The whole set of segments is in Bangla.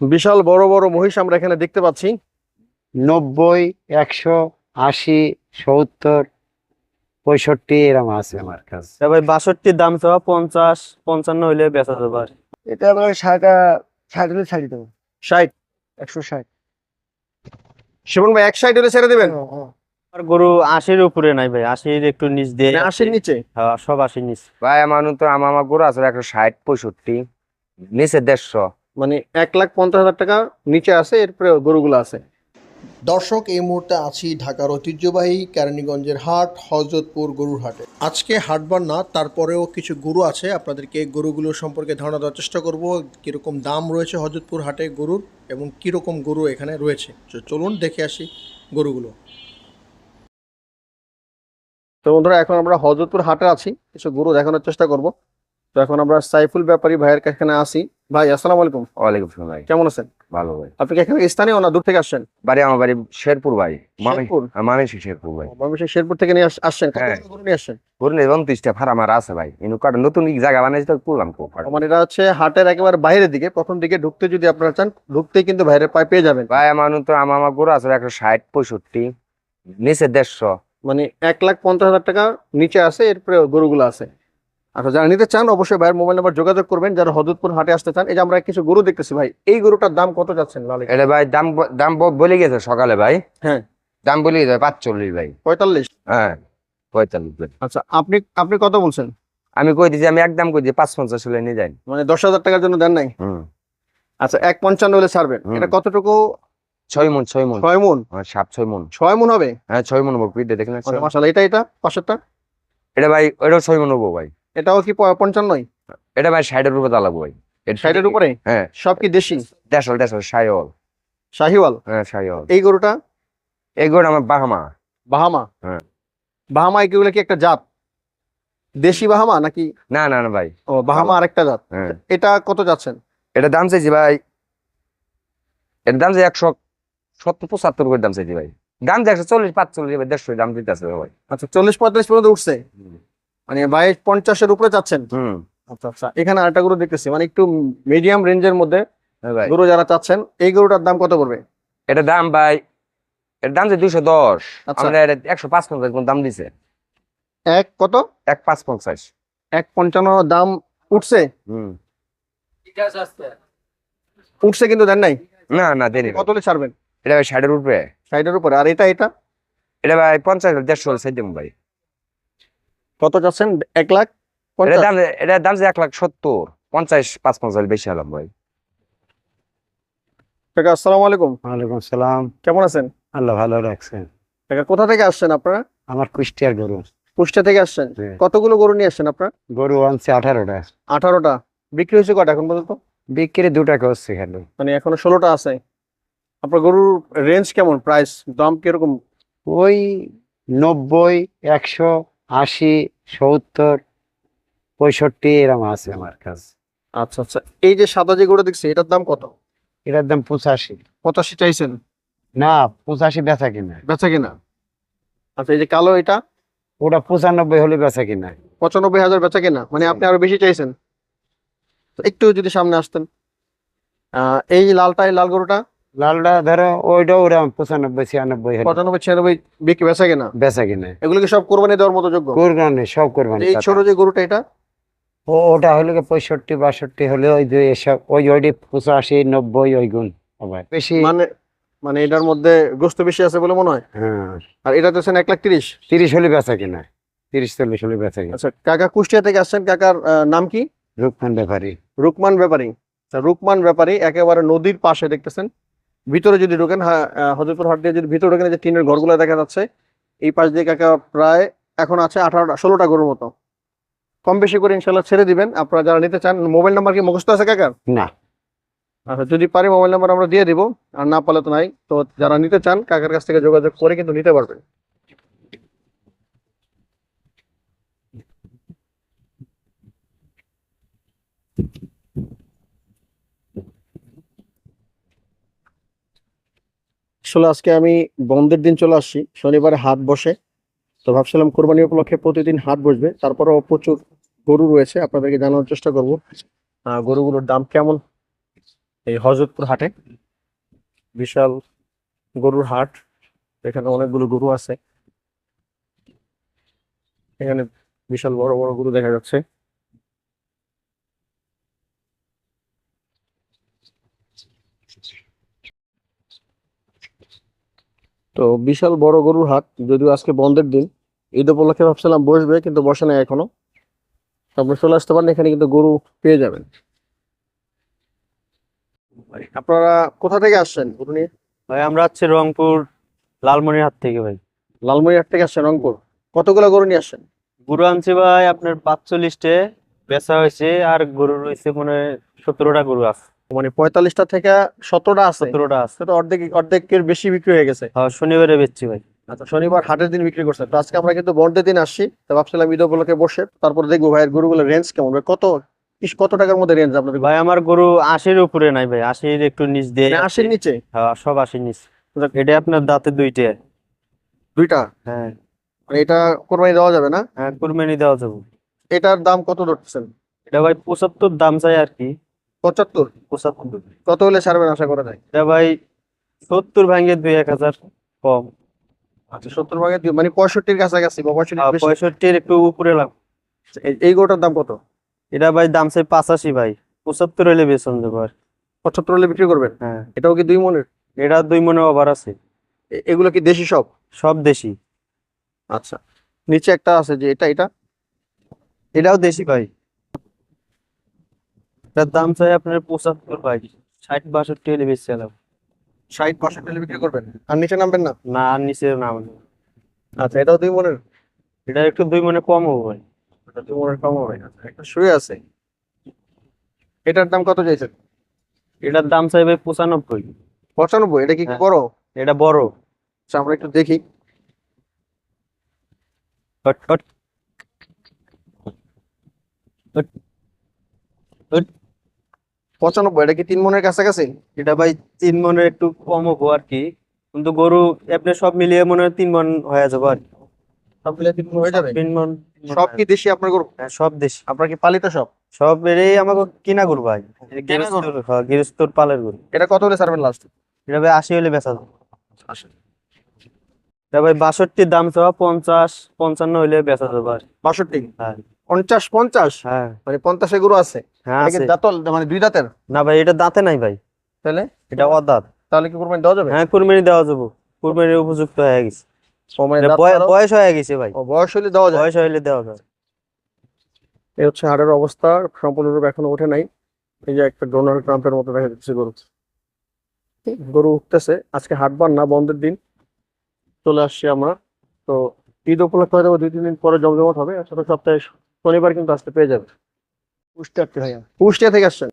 বিশাল বড় বড় মহিষ আমরা এখানে দেখতে পাচ্ছি। 90, 100, 80, 70, 65 এরকম আছে আমার কাছে। ভাই 62 দাম চাওয়া 50 55 হইলে বেচা যাবে আর। এটা আমার ষাটটা, ষাট হলে ছাড়ি দেবো। 60। 160। শিবন ভাই 160 হলে ছেড়ে দিবেন? আর গরু 80-র উপরে নাই ভাই, 80-র একটু নিচ দিয়ে। 80-র নিচে? হ্যাঁ, সব 80-র নিচ। ভাই আমার গরু আছে 160, 65, নিচে 150। মানে 1,50,000 টাকা নিচে আছে, এরপরে গরুগুলো আছে। দর্শক, এই মুহূর্তে আছি ঢাকার ঐতিহ্যবাহী কেরানীগঞ্জের হাট হযরতপুর গরুর হাটে। আজকে হাটবার না, তারপরেও কিছু গরু আছে, আপনাদেরকে এই গরুগুলো সম্পর্কে ধারণা দেওয়ার চেষ্টা করব। কীরকম দাম রয়েছে হযরতপুর হাটে গরুর এবং কীরকম গরু এখানে রয়েছে। তো চলুন দেখে আসি গরুগুলো। তো বন্ধুরা, এখন আমরা হযরতপুর হাটে আছি, কিছু গরু দেখানোর চেষ্টা করব। তো এখন আমরা সাইফুল ব্যাপারী ভাইয়ের এখানে আসি। ভাই আসসালামু আলাইকুম। ওয়ালাইকুম সালাম ভাই। কেমন আছেন? ভালো ভাই। আপনি কি এখানে স্থানীয় না দূর থেকে আসছেন? আমার বাড়ি শেরপুর ভাই। শেরপুর? শেরপুর ভাই। ময়মনসিংহ শেরপুর থেকে নিয়ে আসছেন? কত হ্যাঁ। গরু নিয়ে আসছেন? গরু নেই 29টা ফার্ম আর আছে ভাই। ইনু কাটা নতুন জায়গা বানাইছে তো করলাম কো। মানে এটা হচ্ছে হাটের একেবারে বাইরের দিকে, প্রথম দিকে ঢুকতে যদি আপনারা চান, ঢুকতেই কিন্তু বাইরের পায়ে পেয়ে যাবেন। ভাই আমার গরু আছে 160, 65, নিচে 150। মানে 1,50,000 টাকা নিচে আছে, এরপরে গরুগুলো আছে। আচ্ছা, যারা নিতে চান অবশ্যই ভাইয়ের মোবাইল নাম্বার যোগাযোগ করবেন, যারা হযরতপুর হাটে আসতে চান। এই যে আমরা কিছু গরু দেখতেছি ভাই, এই গরুটার দাম কত যাচ্ছেন লালি? এটা ভাই দাম বলে গেছে সকালে ভাই। হ্যাঁ। দাম বলে গেছে 45 ভাই। 45? হ্যাঁ 45 ভাই। আচ্ছা, আপনি আপনি কত বলছেন? আমি কই দিছি, আমি একদম কই দিই 550 হলে নিয়ে যাই। মানে 10,000 টাকার জন্য দেন নাই? হুম। আচ্ছা, 1,55 হলে ছাড়বেন। হুম। এটা কতটুকু? 6 মণ। 6 মণ? হ্যাঁ 6 মণ। 6 মণ হবে? হ্যাঁ 6 মণ বকরি দেখেন। মাশাআল্লাহ। এটা পাশেরটা? এটা ভাই ওটাও 6 মণ হবো ভাই। এটাও কি 55? এটা ভাই 60 এর উপরে দাঁড়াবো ভাই। 60 এর উপরে? হ্যাঁ। সব কি দেশি? দেশাল শাহিওয়াল। শাহিওয়াল? হ্যাঁ শাহিওয়াল। এই গরুটা? এই গরু আমার বাহামা। বাহামা? হ্যাঁ। বাহামা এগুলো কি একটা জাত? দেশি বাহামা নাকি? না না না ভাই। ও, বাহামা আরেকটা জাত। হ্যাঁ। এটা কত যাচ্ছেন? এটা দাম চাইছি ভাই, এর দাম যে 170-75 করে দাম চাইছি ভাই। দাম যে 140-45 ভাই, 150 দাম দিতেছে ভাই। আচ্ছা, 40-45 পর্যন্ত উঠছে? মানে ভাই 50-এর উপরে চাচ্ছেন? হুম। আচ্ছা আচ্ছা, এখানে আরেকটা গরু দেখতেছি, মানে একটু মিডিয়াম রেঞ্জের মধ্যে হ্যাঁ ভাই। গরু যারা চাচ্ছেন, এই গরুটার দাম কত পড়বে? এটা দাম ভাই, এর দাম যে 210। আচ্ছা। আমরা 155 কোন দাম দিছে। এক কত? 155। 1,55 দাম উঠছে? হুম। উঠছে কিন্তু দেন নাই? না না দেরি কত হলে ছাড়বেন? এটা ভাই 60 এর উপরে। 60-এর উপরে? আর এটা এটা ভাই 50-150 চাই দেব ভাই। কত চাচ্ছেন? 1,50,000? এটা দাম যে 1,70,000, 50-55 বেশি হলাম ভাই। কাকা আসসালামু আলাইকুম। ওয়ালাইকুম সালাম। কেমন আছেন? আল্লাহ ভালো রাখছেন। কাকা কোথা থেকে আসছেন আপনারা? আমার কুষ্টিয়ার গরু। কুষ্টিয়া থেকে আসছেন? জি। কতগুলো গরু নিয়ে আসছেন আপনারা? গরু আনছে 18টা। 18টা? বিক্রি হয়েছে কটা এখন পর্যন্ত? বিক্রি 2 টাকা হচ্ছে খালি। মানে এখনো 16টা আছে। আপনার গরুর রেঞ্জ কেমন, প্রাইস দাম কিরকম? ওই 90, 100, 80, 70, 65 এরকম আছে আমার কাছে। আচ্ছা আচ্ছা, এই যে সাদা যে গরু দেখছি, এটার দাম কত? এটার দাম 85। 85 চাইছেন? না, 85 বেচা কিনা। বেচা কিনা? আচ্ছা, এই যে কালো এটা? ওটা 95 হলে বেচা কিনা। 95,000 বেচা কিনা, মানে আপনি আরো বেশি চাইছেন। তো একটু যদি সামনে আসতেন। এই লালটা, এই লাল গরুটা? লালটা ধরো ওইটা ওরা 95-96 হলে 95-96 বিক্রি, বেচা কিনা? বেচা কিনা। এগুলো কি সব কোরবানি দেওয়ার মতো যোগ্য? কোরবানি সব কোরবানি। এই ছোট যে গরুটা এটা? ওটা হলে 65-62 হলে ওই যে এসব ওইটি 85-90 ওই গুণ আবার বেশি। মানে মানে এটার মধ্যে গোস্ত বেশি আছে বলে মনে হয়। হ্যাঁ, আর এটা তো 1,30,000। 30 হলে বেচা কিনা, 30-40 হলে বেচা কিনা। আচ্ছা, কাকা কুষ্টিয়া থেকে আসছেন, কাকার নাম কি? রূপখান ব্যাপারী। রুকমান ব্যাপারী। আচ্ছা, রুকমান ব্যাপারী একেবারে নদীর পাশে দেখতেছেন। ভিতরে যদি ঢোকেন, হযরতপুর হাট দিয়ে যদি ভিতরে ঢোকেন, যে টিনের ঘরগুলো দেখা যাচ্ছে, এই পাশ দিয়ে কাকা প্রায় এখন আছে 18-16টা গরুর মতো। কম বেশি করে ইনশাল্লাহ ছেড়ে দিবেন। আপনারা যারা নিতে চান, মোবাইল নাম্বার কি মুখস্থ আছে কাকার? না, আচ্ছা, যদি পারি মোবাইল নাম্বার আমরা দিয়ে দিব, আর না পারলে তো নাই। তো যারা নিতে চান কাকার কাছ থেকে যোগাযোগ করে কিন্তু নিতে পারবেন। আসলে আজকে আমি বন্ধের দিন চলে আসছি, শনিবারে হাট বসে। তো ভাবছিলাম কোরবানি উপলক্ষে প্রতিদিন হাট বসবে, তারপরেও প্রচুর গরু রয়েছে, আপনাদেরকে জানানোর চেষ্টা করব গরুগুলোর দাম কেমন। এই হযরতপুর হাটে বিশাল গরুর হাট। এখানে অনেকগুলো গরু আছে। এখানে বিশাল বড় বড় গরু দেখা যাচ্ছে। তো বিশাল বড় গরুর হাট, যদিও আজকে বন্ধের দিন, ঈদ উপলক্ষে ভাবছিলাম বসবে, কিন্তু বসে নাই এখনো। তো আপনি চলে আসতে পারেন, এখানে কিন্তু গরু পেয়ে যাবেন। আপনারা কোথা থেকে আসছেন গরু নিয়ে? ভাই আমরা হচ্ছে রংপুর লালমনিরহাট থেকে ভাই। লালমনিরহাট থেকে আসছেন রংপুর। কতগুলো গরু নিয়ে আসছেন? গরু আনছি ভাই আপনার 45টে বেচা হয়েছে, আর গরু রয়েছে মানে 17টা গরু আছে। মানে 45টা থেকে 17টা আছে। 17টা আছে। তো অর্ধেকের বেশি বিক্রি হয়ে গেছে। হ্যাঁ, শনিবারে বেচছি ভাই। আচ্ছা, শনিবার হাটের দিন বিক্রি করছেন। তো আজকে আমরা কিন্তু বন্ধের দিন আসছি, তো ভাবছিলাম ঈদ উপলক্ষে বসে তারপর দেখবো ভাইয়ের গরুগুলোর রেঞ্জ কেমন, ভাই কত টাকার মধ্যে রেঞ্জ আপনাদের? ভাই আমার গরু 80-র উপরে নাই ভাই, 80-র একটু নিচ দিয়ে। 80-র নিচে? হ্যাঁ, সব 80-র নিচ। এটা আপনার দাঁতে দুইটা। দুইটা? হ্যাঁ মানে এটা কোরবানি দেওয়া যাবে না? হ্যাঁ, কুরবানি দেওয়া যাবে। এটার দাম কত ধরতেছেন? এটা ভাই 75 দাম চাই আর কি। 75? 75। কত হলে ছাড়বেন আশা করা যায়? এটা ভাই 70 ভাঙে 2-1000 কম। আচ্ছা, 70 ভাগে মানে 65-র কাছাকাছি বা 65 বেশি। 65-র একটু উপরে লাগবে। এই গরুটার দাম কত? এটা ভাই দাম চাই 85 ভাই, 75 হলে বেচন যাবো আর। 75 হলে বিক্রি করবেন? হ্যাঁ, এটাও কি 2 মনের? এটা 2 মনে ওভার আছে। এগুলো কি দেশি সব? সব দেশি। আচ্ছা, নিচে একটা আছে যে এটা এটাও দেশি ভাই। এটার দাম চাই আপনার 75 ভাই, 60-62 হলে বেচতে গেলাম। 60-65 হলে বিক্রি করবেন? আর নিচে নামবেন না? না, আর নিচে নাম। আচ্ছা, এটাও 2 মনের? এটা একটু 2 মনে কম হবে ভাই। এটা 2 মনের কম হবে। আচ্ছা, একটা শুয়ে আছে। এটার দাম কত চাইছেন? এটার দাম চাই ভাই 95। 95? এটা কি হ্যাঁ। বড়? এটা বড়। আচ্ছা, আমরা একটু দেখি। Hot, hot, hot, hot. 95? এটা কি 3 মনের কাছাকাছি? এটা ভাই 3 মনের একটু কম হবো আর কি, কিন্তু গরু আপনি সব মিলিয়ে মনে হয় 3 মন হয়ে যাবে আর কি। সব মিলে 3 মন হয়ে যাবে? 3 মন। সব কি দেশি আপনার গরু? হ্যাঁ, সব দেশি। আপনার কি পালিত সব? সব বেড়ে আমাকে কিনা গরু ভাই। কেনা গরু? হ্যাঁ, গৃহস্থর পালের গরু। এটা কত হলে ছাড়বেন লাস্ট? এটা ভাই 80 হলে বেচা যাবে। আসেন। এটা ভাই 62 দাম চাওয়া, 50-55 হইলে বেচা যাবে আর। 62? হ্যাঁ 50? হ্যাঁ মানে 50 গরু আছে? হ্যাঁ এটা কি আছে। দাঁতল, মানে 2 দাঁতের? না ভাই, এটা দাঁতে নাই ভাই, তাহলে এটা অদাঁত। তাহলে কি কোরবানি দেওয়া যাবে? হ্যাঁ, কুরবানি দেওয়া যাবে, কুরবানির উপযুক্ত হয়ে গেছে। ও মানে এটা দাঁত ছাড়াও? বয়স হয়ে গেছে ভাই, ও, বয়স হলে দেওয়া যায়? বয়স হইলে দেওয়া যাবে। এই হচ্ছে হাড়ের অবস্থা, সম্পূর্ণরূপে এখনো ওঠে নাই। এই যে একটা ডোনাল্ড ট্রাম্পের মতো দেখা যাচ্ছে গরু। গরু উঠতেছে। আজকে হাটবার না, বন্ধের দিন চলে আসছি আমরা। তো ঈদ উপলক্ষে হয়তো 2-3 দিন পরে জমজমাট হবে। ছোট সপ্তাহে শনিবার কিন্তু আসতে পেয়ে যাবে। পুষতে ভাইয়া কুষ্টিয়া থেকে আসছেন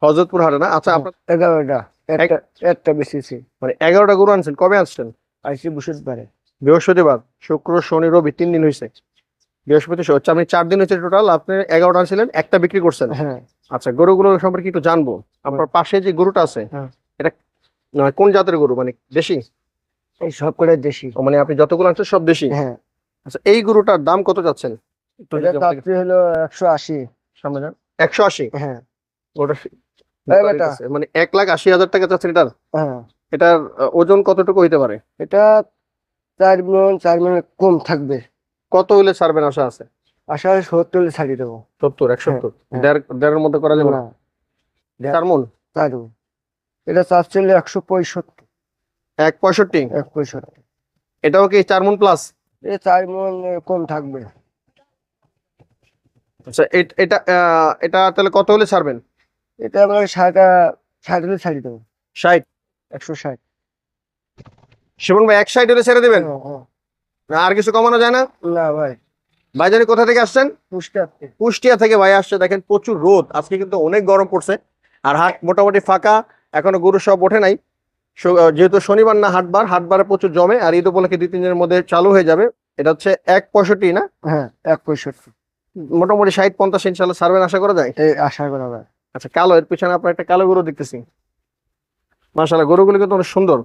হযরতপুর হাটে না? আচ্ছা, আপনার 11টা, একটা বেশিছি। মানে 11টা গরু আনছেন। কবে আসছেন? আইসি বৃহস্পতিবারে। বৃহস্পতিবার, শুক্র, শনি, রবি 3 দিন হয়েছে। বৃহস্পতি হচ্ছে, আপনি 4 দিন হয়েছে টোটাল। আপনি 11টা আনছিলেন, একটা বিক্রি করছেন। হ্যাঁ, আচ্ছা, গরুগুলো সম্পর্কে একটু জানবো। আপনার পাশে যে গরুটা আছে, হ্যাঁ। এটা কোন জাতের গরু, মানে দেশি? এই সব করে দেশি। ও, মানে আপনি যতগুলো আনছেন সব দেশি? হ্যাঁ, আচ্ছা, এই গরুটার দাম কত যাচ্ছেন? একটু এটা যদি আমাকে কাটতে হলো 180। সামনে যান। 180? হ্যাঁ ওটা এই বেটা। মানে 1,80,000 টাকা যাচ্ছেন এটার? হ্যাঁ, এটার ওজন কতটুকু হইতে পারে? এটা 4 মণ কম থাকবে। কত হলে ছাড়বেন আশা আছে? আশা হয় 70 হলে ছাড়িয়ে দেবো। 70, 170? হ্যাঁ। দেড়ের মধ্যে করা যাবে না? না, 4 মণ? তাই দেবো। এটা চাচ্ছে 165। 165? 165। এটাও কি 4 মণ প্লাস? এই 4 মণ কম থাকবে। আচ্ছা, এটা এটা তাহলে কত হলে ছাড়বেন? এটা আমরা 60 হলে ছাড়িয়ে দেবো। 60? 160। শিবন ভাই, 160 হলে ছেড়ে দেবেন? হ্যাঁ। আর কিছু কমানো যায় না? না ভাই, ভাইজানি কোথা থেকে আসছেন? পুষতে কুষ্টিয়া থেকে ভাই আসছে। দেখেন প্রচুর রোদ, আজকে কিন্তু অনেক গরম পড়ছে। আর হাট মোটামুটি ফাঁকা, এখনো গরু সব ওঠে নাই। যেহেতু শনিবার না হাটবার, হাটবারে প্রচুর জমে। আর ঈদ উপলক্ষে 2-3 দিনের মধ্যে চালু হয়ে যাবে। এটা হচ্ছে 165 না? হ্যাঁ 165। মোটামুটি 60-50 ইনশাল্লাহ ছাড়বেন আশা করা যায়। এই আশা করা যায়। আচ্ছা, কালো, এর পিছনে আপনার একটা কালো গরু দেখতেছি। মাশাআল্লাহ, গরুগুলো কিন্তু অনেক সুন্দর।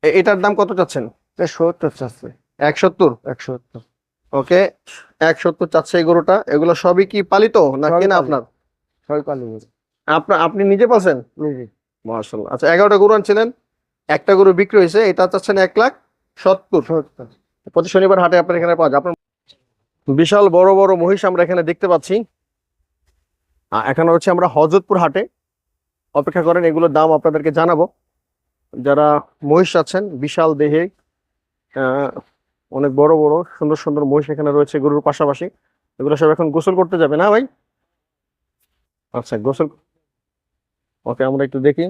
এটার দাম কত চাচ্ছেন? এটা 70 চাচ্ছে। 170? 170। ওকে, 170 চাচ্ছে এই গরুটা। এগুলো সবই কি পালিত না সবই কেনা পালিত। আপনার? সবাই পালিয়ে গেছে। আপনি নিজে পাচ্ছেন? নিজে। মাশাআল্লাহ। আচ্ছা 11টা গরু আনছিলেন, একটা গরু বিক্রি হয়েছে, এটা চাচ্ছেন 1,70,000। প্রতি শনিবার হাটে আপনার এখানে পাওয়া যায়। আপনার বিশাল বড় বড় মহিষ আমরা এখানে দেখতে পাচ্ছি। এখন হচ্ছে আমরা হযরতপুর হাটে, অপেক্ষা করেন, এগুলোর দাম আপনাদেরকে জানাবো। যারা মহিষ আছেন বিশাল দেহে, অনেক বড় বড় সুন্দর সুন্দর মহিষ এখানে রয়েছে গরুর পাশাপাশি। এগুলো সব এখন গোসল করতে যাবে না ভাই? আচ্ছা গোসল, ওকে আমরা একটু দেখি।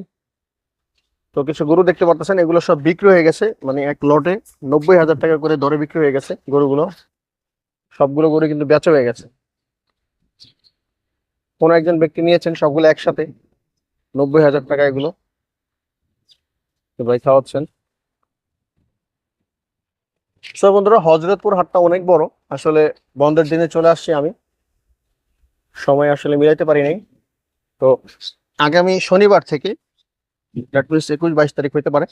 তো কিছু গরু দেখতে পারতেছেন, এগুলো সব বিক্রি হয়ে গেছে, মানে এক লটে 90,000 টাকা করে দরে বিক্রি হয়ে গেছে গরুগুলো। সবগুলো গরু কিন্তু বেচা হয়ে গেছে। কোন একজন ব্যক্তি নিয়েছেন সবগুলো একসাথে 90,000 টাকা এগুলো। তো ভাই খাওয়াচ্ছেন। সো বন্ধুরা, হযরতপুর হাটটা অনেক বড়, আসলে বন্ধের দিনে চলে আসছি আমি, সময় আসলে মিলাইতে পারি নাই। তো আগামী শনিবার থেকে, দ্যাট মিনস 21-22 তারিখ হইতে পারে,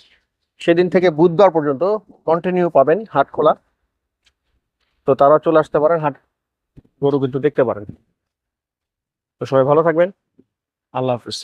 সেদিন থেকে বুধবার পর্যন্ত কন্টিনিউ পাবেন হাট খোলা। তো তারা চলে আসতে পারেন, হাট গরু কিন্তু দেখতে পারেন। তো সবাই ভালো থাকবেন, আল্লাহ হাফিজ।